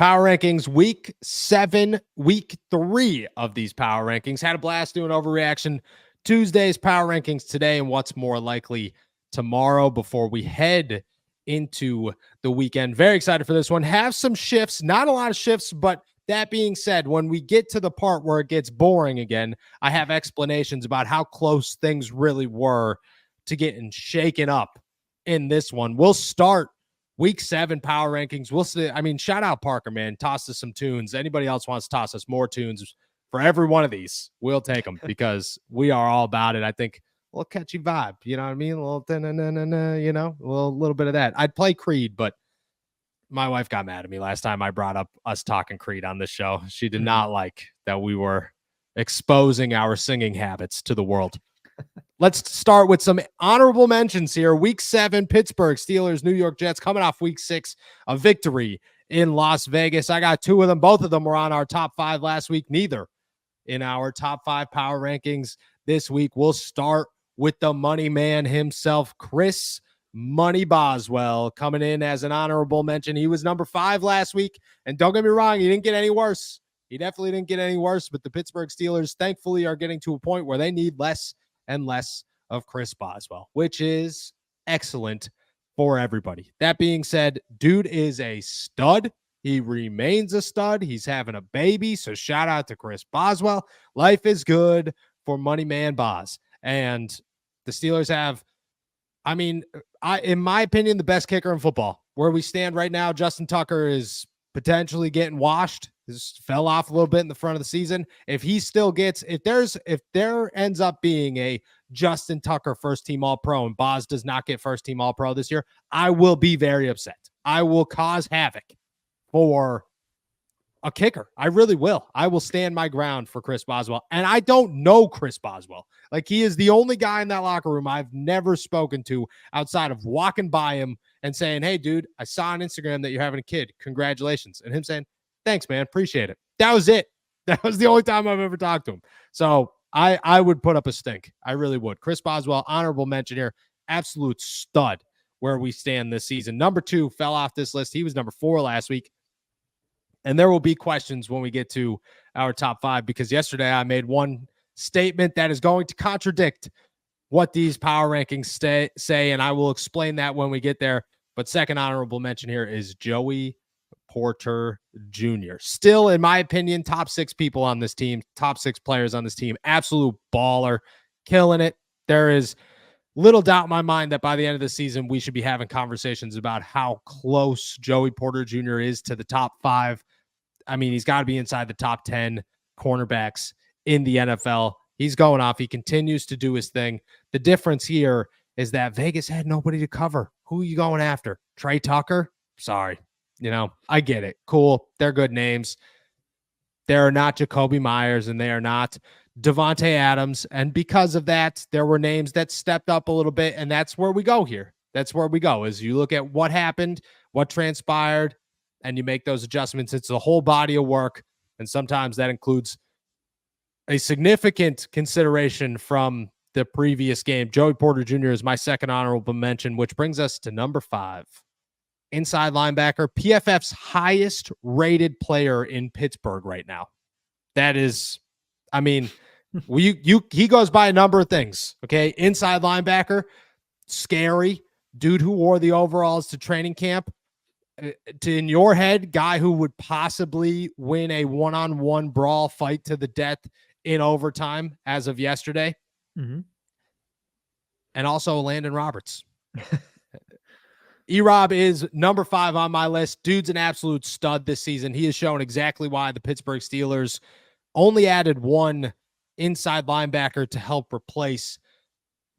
Power rankings, week 7, week 3 of these power rankings. Had a blast doing overreaction Tuesday's power rankings today and what's more likely tomorrow before we head into the weekend. Very excited for this one. Have some shifts, not a lot of shifts, but that being said, when we get to the part where it gets boring again, I have explanations about how close things really were to getting shaken up in this one. We'll start Week 7 power rankings. We'll see. I mean, shout out Parker, man. Toss us some tunes. Anybody else wants to toss us more tunes for every one of these, we'll take them because we are all about it. I think a little catchy vibe. You know what I mean? A little, you know, a little bit of that. I'd play Creed, but my wife got mad at me last time I brought up us talking Creed on this show. She did not like that we were exposing our singing habits to the world. Let's start with some honorable mentions here. Week 7, Pittsburgh Steelers, New York Jets, coming off week 6, a victory in Las Vegas. I got 2 of them. Both of them were on our top 5 last week. Neither in our top 5 power rankings this week. We'll start with the money man himself, Chris Money Boswell, coming in as an honorable mention. He was number 5 last week, and don't get me wrong, he didn't get any worse. He definitely didn't get any worse, but the Pittsburgh Steelers, thankfully, are getting to a point where they need less and less of Chris Boswell, which is excellent for everybody. That being said, dude is a stud. He remains a stud. He's having a baby, so shout out to Chris Boswell. Life is good for Money Man Boz. And the Steelers have, I mean, in my opinion, the best kicker in football. Where we stand right now, Justin Tucker is potentially getting washed. Just fell off a little bit in the front of the season. If he still gets, if there ends up being a Justin Tucker first team All Pro and Boz does not get first team All Pro this year, I will be very upset. I will cause havoc for a kicker. I really will. I will stand my ground for Chris Boswell. And I don't know Chris Boswell. Like, he is the only guy in that locker room I've never spoken to outside of walking by him and saying, "Hey, dude, I saw on Instagram that you're having a kid. Congratulations." And him saying, "Thanks, man. Appreciate it." That was it. That was the only time I've ever talked to him. So I would put up a stink. I really would. Chris Boswell, honorable mention here. Absolute stud where we stand this season. Number 2 fell off this list. He was number 4 last week. And there will be questions when we get to our top 5, because yesterday I made one statement that is going to contradict what these power rankings say, and I will explain that when we get there. But second honorable mention here is Joey Porter Jr. Still, in my opinion, top 6 people on this team, top 6 players on this team, absolute baller, killing it. There is little doubt in my mind that by the end of the season, we should be having conversations about how close Joey Porter Jr. is to the top 5. I mean, he's got to be inside the top 10 cornerbacks in the NFL. He's going off. He continues to do his thing. The difference here is that Vegas had nobody to cover. Who are you going after? Trey Tucker? Sorry. You know, I get it. Cool. They're good names. They're not Jacoby Myers, and they are not Devontae Adams. And because of that, there were names that stepped up a little bit, and that's where we go here. That's where we go, is you look at what happened, what transpired, and you make those adjustments. It's a whole body of work, and sometimes that includes a significant consideration from the previous game. Joey Porter Jr. is my second honorable mention, which brings us to number 5. Inside linebacker, PFF's highest rated player in Pittsburgh right now. That is, I mean, he goes by a number of things. Okay. Inside linebacker, scary dude who wore the overalls to training camp. In your head, guy who would possibly win a one-on-one brawl fight to the death in overtime as of yesterday. Mm-hmm. And also Landon Roberts. E-Rob is number 5 on my list. Dude's an absolute stud this season. He has shown exactly why the Pittsburgh Steelers only added one inside linebacker to help replace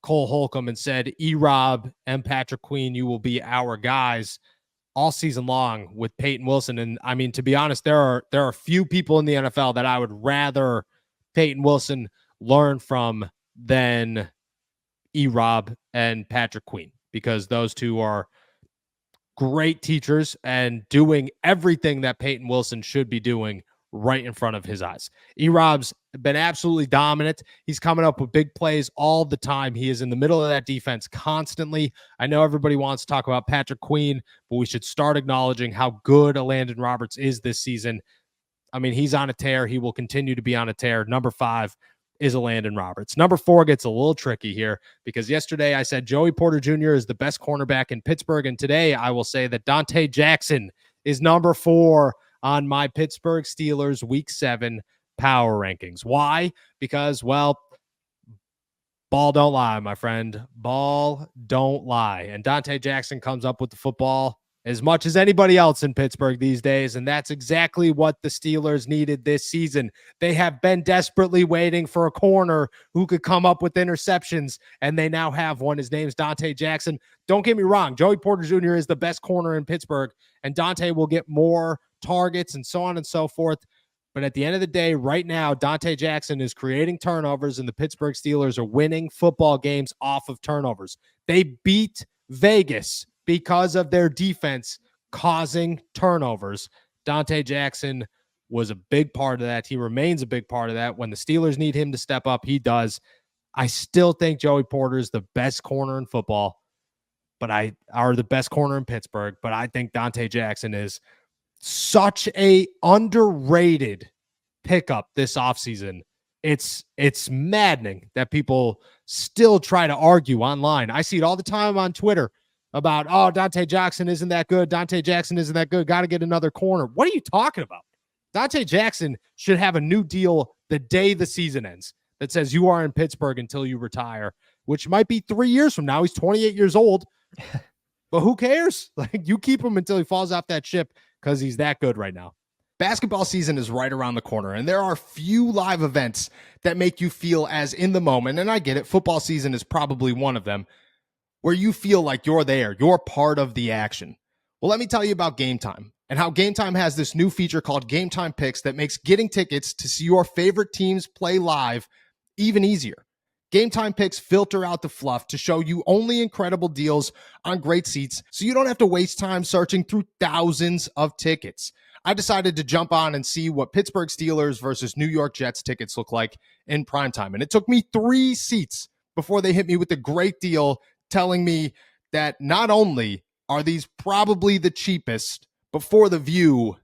Cole Holcomb and said, E-Rob and Patrick Queen, you will be our guys all season long with Peyton Wilson. And I mean, to be honest, there are few people in the NFL that I would rather Peyton Wilson learn from than E-Rob and Patrick Queen, because those two are great teachers and doing everything that Peyton Wilson should be doing right in front of his eyes. E-Rob's been absolutely dominant. He's coming up with big plays all the time. He is in the middle of that defense constantly. I know everybody wants to talk about Patrick Queen, but we should start acknowledging how good Landon Roberts is this season. I mean, he's on a tear. He will continue to be on a tear. Number 5 is Landon Roberts. Number 4 gets a little tricky here because yesterday I said Joey Porter Jr. is the best cornerback in Pittsburgh, and today I will say that Dante Jackson is number 4 on my Pittsburgh Steelers Week 7 power rankings. Why? Because, well, ball don't lie, my friend. Ball don't lie. And Dante Jackson comes up with the football as much as anybody else in Pittsburgh these days, and that's exactly what the Steelers needed this season. They have been desperately waiting for a corner who could come up with interceptions, and they now have one. His name's Dante Jackson. Don't get me wrong, Joey Porter Jr. is the best corner in Pittsburgh, and Dante will get more targets and so on and so forth. But at the end of the day, right now, Dante Jackson is creating turnovers, and the Pittsburgh Steelers are winning football games off of turnovers. They beat Vegas because of their defense causing turnovers. Dante Jackson was a big part of that. He remains a big part of that. When the Steelers need him to step up, he does. I still think Joey Porter is the best corner in football, or the best corner in Pittsburgh, but I think Dante Jackson is such a underrated pickup this offseason. It's maddening that people still try to argue online. I see it all the time on Twitter about, oh, Dante Jackson isn't that good. Dante Jackson isn't that good. Got to get another corner. What are you talking about? Dante Jackson should have a new deal the day the season ends that says you are in Pittsburgh until you retire, which might be 3 years from now. He's 28 years old, but who cares? Like, you keep him until he falls off that ship because he's that good right now. Basketball season is right around the corner, and there are few live events that make you feel as in the moment, and I get it, football season is probably one of them, where you feel like you're there, you're part of the action. Well, let me tell you about Game Time and how Game Time has this new feature called Game Time Picks that makes getting tickets to see your favorite teams play live even easier. Game Time Picks filter out the fluff to show you only incredible deals on great seats, so you don't have to waste time searching through thousands of tickets. I decided to jump on and see what Pittsburgh Steelers versus New York Jets tickets look like in primetime, and it took me 3 seats before they hit me with a great deal, telling me that not only are these probably the cheapest, but for the view,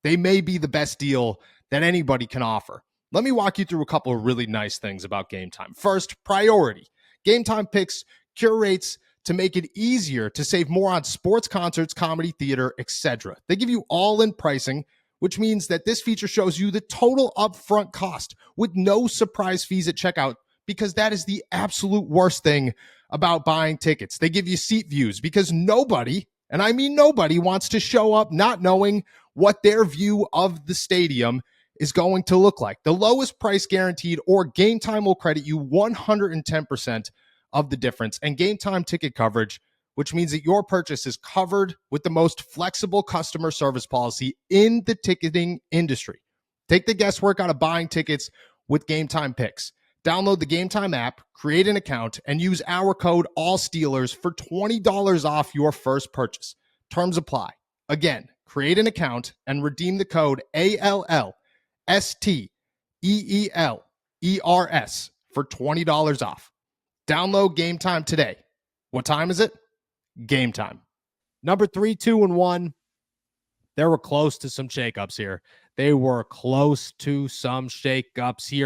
they may be the best deal that anybody can offer. Let me walk you through a couple of really nice things about Game Time. First, priority. Game Time Picks curates to make it easier to save more on sports, concerts, comedy, theater, etc. They give you all-in pricing, which means that this feature shows you the total upfront cost with no surprise fees at checkout, because that is the absolute worst thing about buying tickets. They give you seat views because nobody, and I mean nobody, wants to show up not knowing what their view of the stadium is going to look like. The lowest price guaranteed, or Game Time will credit you 110% of the difference. And Game Time ticket coverage, which means that your purchase is covered with the most flexible customer service policy in the ticketing industry. Take the guesswork out of buying tickets with Game Time Picks. Download the Game Time app, create an account, and use our code ALLSTEELERS for $20 off your first purchase. Terms apply. Again, create an account and redeem the code ALLSTEELERS for $20 off. Download Game Time today. What time is it? Game time. Number 3, 2, and 1. There were close to some shakeups here.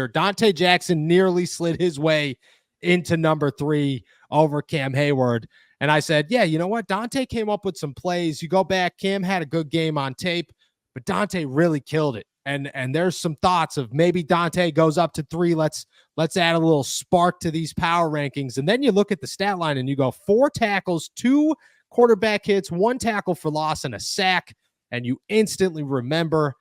Dante Jackson nearly slid his way into number 3 over Cam Hayward. And I said, yeah, you know what? Dante came up with some plays. You go back, Cam had a good game on tape, but Dante really killed it. And there's some thoughts of maybe Dante goes up to 3. Let's add a little spark to these power rankings. And then you look at the stat line and you go 4 tackles, 2 quarterback hits, 1 tackle for loss, and a sack. And you instantly remember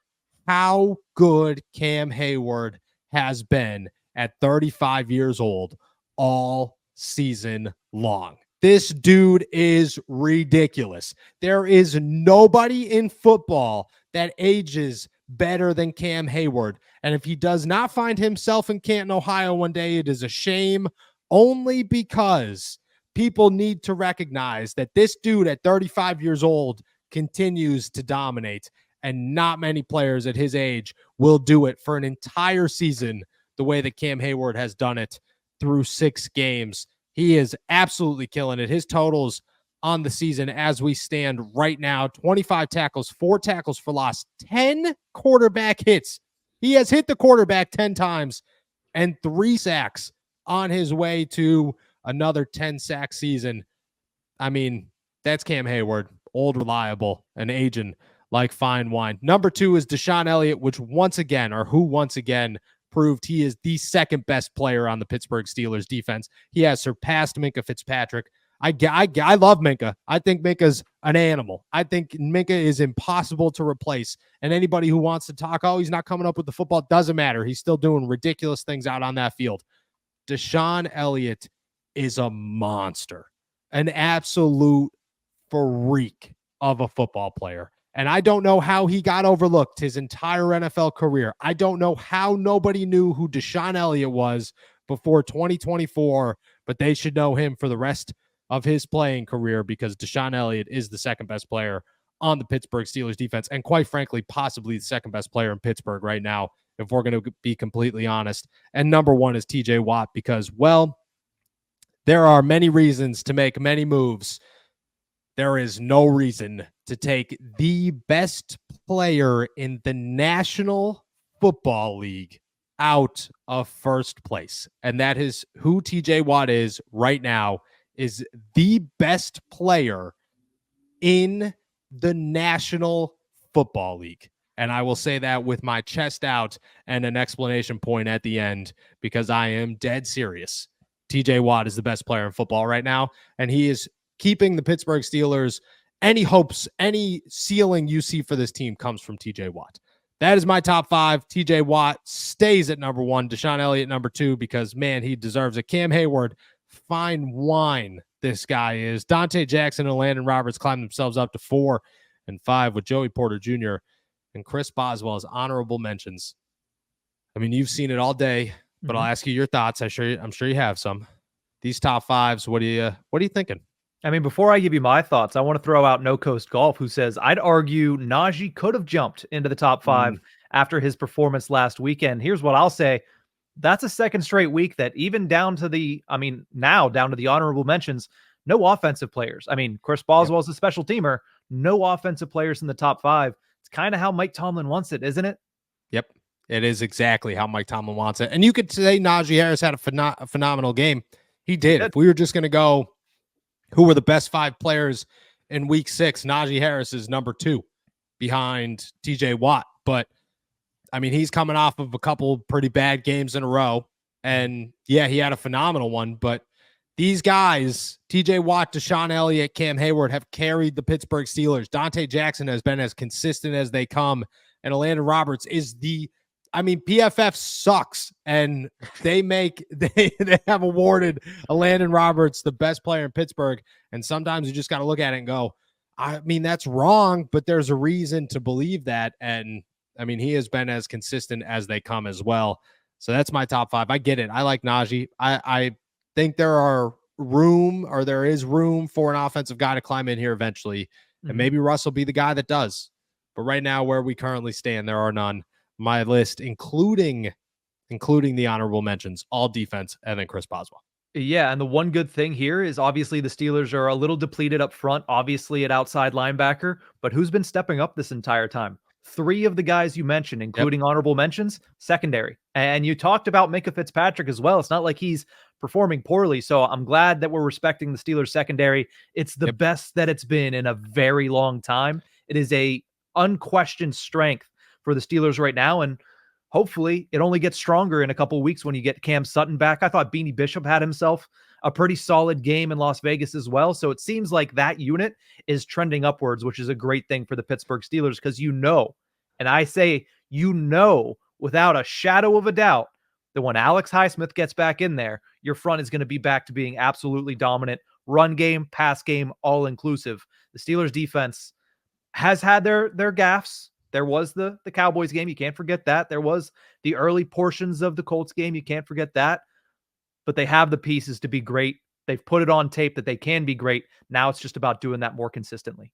how good Cam Hayward has been at 35 years old all season long. This dude is ridiculous. There is nobody in football that ages better than Cam Hayward. And if he does not find himself in Canton, Ohio one day, it is a shame, only because people need to recognize that this dude at 35 years old continues to dominate And not many players at his age will do it for an entire season the way that Cam Hayward has done it through 6 games. He is absolutely killing it. His totals on the season as we stand right now: 25 tackles, 4 tackles for loss, 10 quarterback hits. He has hit the quarterback 10 times and 3 sacks on his way to another 10-sack season. I mean, that's Cam Hayward, old, reliable, and aging like fine wine. Number 2 is Deshaun Elliott, who once again proved he is the second best player on the Pittsburgh Steelers defense. He has surpassed Minkah Fitzpatrick. I love Minkah. I think Minkah's an animal. I think Minkah is impossible to replace. And anybody who wants to talk, oh, he's not coming up with the football, doesn't matter. He's still doing ridiculous things out on that field. Deshaun Elliott is a monster, an absolute freak of a football player. And I don't know how he got overlooked his entire NFL career. I don't know how nobody knew who Deshaun Elliott was before 2024, but they should know him for the rest of his playing career, because Deshaun Elliott is the second best player on the Pittsburgh Steelers defense, and quite frankly, possibly the second best player in Pittsburgh right now, if we're going to be completely honest. And number 1 is TJ Watt, because, well, there are many reasons to make many moves. There is no reason to take the best player in the National Football League out of first place. And that is who TJ Watt is right now, is the best player in the National Football League. And I will say that with my chest out and an explanation point at the end, because I am dead serious. TJ Watt is the best player in football right now, and he is keeping the Pittsburgh Steelers. Any hopes, any ceiling you see for this team comes from TJ Watt. That is my top 5. TJ Watt stays at number 1. Deshaun Elliott number 2, because, man, he deserves it. Cam Hayward, fine wine this guy is. Dante Jackson and Landon Roberts climb themselves up to 4 and 5 with Joey Porter Jr. and Chris Boswell as honorable mentions. I mean, you've seen it all day, but I'll ask you your thoughts. I'm sure you have some. These top 5s, what are you thinking? I mean, before I give you my thoughts, I want to throw out No Coast Golf, who says, I'd argue Najee could have jumped into the top 5 after his performance last weekend. Here's what I'll say. That's a second straight week that even down to the honorable mentions, no offensive players. I mean, Chris Boswell is a special teamer, no offensive players in the top 5. It's kind of how Mike Tomlin wants it, isn't it? Yep. It is exactly how Mike Tomlin wants it. And you could say Najee Harris had a phenomenal game. He did. If we were just going to go who were the best 5 players in week 6, Najee Harris is number 2 behind TJ Watt. But I mean, he's coming off of a couple pretty bad games in a row. And yeah, he had a phenomenal one. But these guys, TJ Watt, Deshaun Elliott, Cam Hayward, have carried the Pittsburgh Steelers. Dante Jackson has been as consistent as they come. And Landon Roberts is PFF sucks, and they have awarded Landon Roberts the best player in Pittsburgh. And sometimes you just got to look at it and go, I mean, that's wrong, but there's a reason to believe that. And I mean, he has been as consistent as they come as well. So that's my top 5. I get it. I like Najee. I think there is room for an offensive guy to climb in here eventually. And maybe Russ will be the guy that does. But right now, where we currently stand, there are none. My list, including the honorable mentions, all defense, and then Chris Boswell. Yeah, and the one good thing here is obviously the Steelers are a little depleted up front, obviously at outside linebacker, but who's been stepping up this entire time? 3 of the guys you mentioned, including honorable mentions, secondary. And you talked about Minkah Fitzpatrick as well. It's not like he's performing poorly, so I'm glad that we're respecting the Steelers secondary. It's the best that it's been in a very long time. It is a unquestioned strength for the Steelers right now, and hopefully it only gets stronger in a couple of weeks when you get Cam Sutton back. I thought Beanie Bishop had himself a pretty solid game in Las Vegas as well, so it seems like that unit is trending upwards, which is a great thing for the Pittsburgh Steelers, because and I say without a shadow of a doubt, that when Alex Highsmith gets back in there, your front is going to be back to being absolutely dominant. Run game, pass game, all inclusive. The Steelers defense has had their gaffes. There was the Cowboys game. You can't forget that. There was the early portions of the Colts game. You can't forget that. But they have the pieces to be great. They've put it on tape that they can be great. Now it's just about doing that more consistently.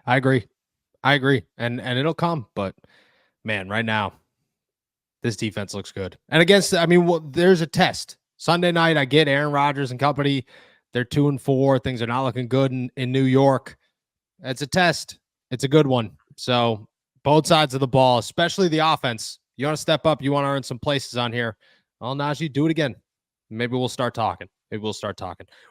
I agree. I agree. And it'll come, but man, right now, this defense looks good. And against, I mean, there's a test. Sunday night, I get Aaron Rodgers and company. They're 2-4. Things are not looking good in New York. It's a test. It's a good one. So both sides of the ball, especially the offense. You want to step up. You want to earn some places on here. Well, Najee, do it again. Maybe we'll start talking.